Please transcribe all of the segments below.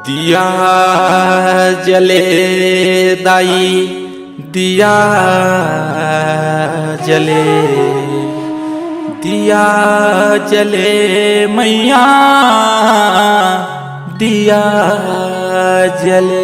दिया जले दाई दिया जले दिया जले मैया दिया जले।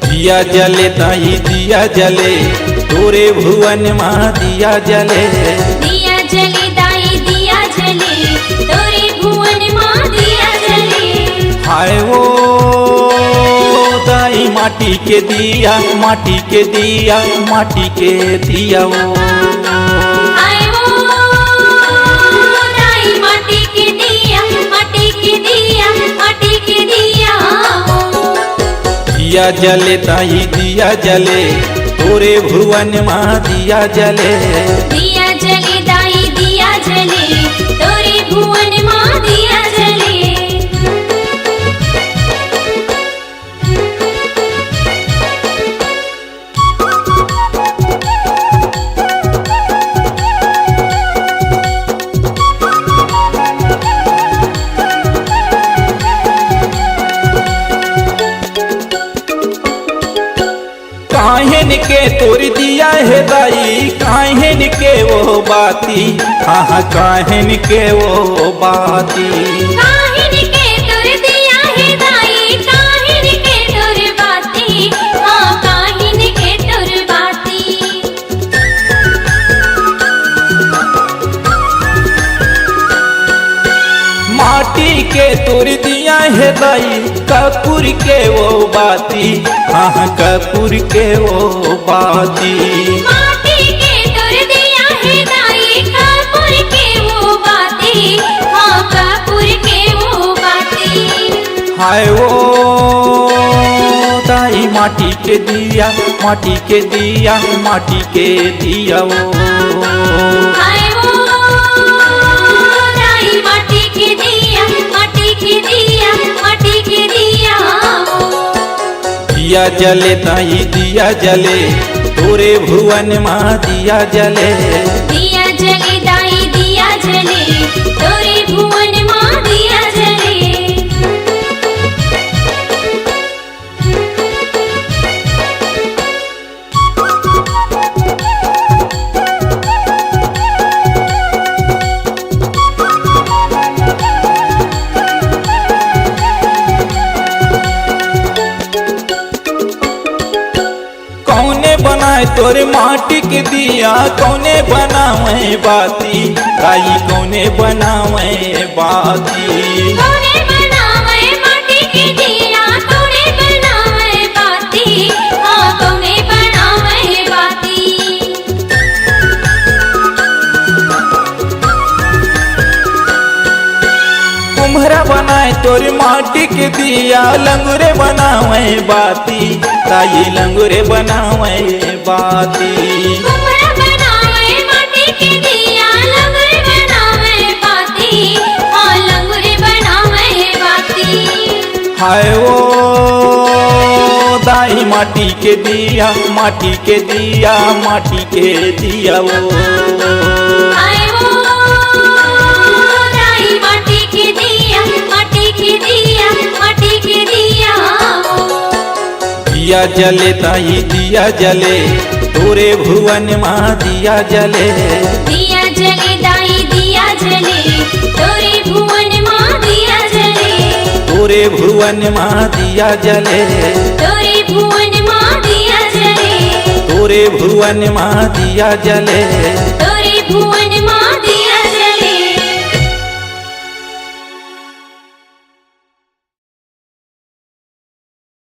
दिया जले ताई दिया जले तोरे भुवन माँ दिया जले। दिया जले दाई दिया जले तोरे भुवन माँ दिया जले। हाय वो दाई माटी के दिया माटी के दिया माटी के दिया वो। हाय वो दाई माटी के दिया माटी के दिया माटी के दिया। दिया जले ताई दिया जले तोरे भुवन माँ दिया जले। दिया जले दाई दिया जले तोरे भुवन माँ दिया जले। काहेन के तोर दिया है दाई काहेन के वो बाती हाँ काहेन के वो बाती। काहिन के तोर दिया है दाई काहिन के तोर बाती हाँ काहिन के तोर बाती। माटी के तोर दिया है दाई कपूर के वो बाती हाँ कपूर के वो बाती। माटी के तोर दिया है दाई कपूर के वो बाती हाँ कपूर के वो बाती। हाय वो दाई माटी के दिया माटी के दिया माटी के दिया वो। हाय वो दाई माटी के दिया माटी के दिया माटी के दिया। दिया जले ताई दिया जले तोरे भुवन माँ दिया जले। दिया जले दाई दिया जले तोरे भुवन माँ दिया जले। कौने बनाए तोरे माटी के दिया कौने बनावे बाती दाई कौने बनावे बाती। तोरे बनावे माटी के दिया तोरे बनावे बाती हाँ तोरे बनावे बाती। कुम्हरा बनाए तोरे माटी के दिया लंगुरे बनावे बाती दाई लंगुरे बनावे बाती। कुम्हरा बनावे माटी के दिया लंगुर बनावे बाती हाँ लंगुर बनावे बाती। हाय वो दाई माटी के दिया माटी के दिया माटी के दिया वो। हाय वो दाई माटी के दिया माटी के दिया माटी के दिया। दिया जले ताई दिया जले तोरे भुवन माँ दिया जले। दिया जले दाई दिया जले तोरे भुवन माँ दिया जले। तोरे भुवन माँ दिया जले तोरे भुवन माँ दिया जले। तोरे भुवन माँ दिया जले। तोरे भुवन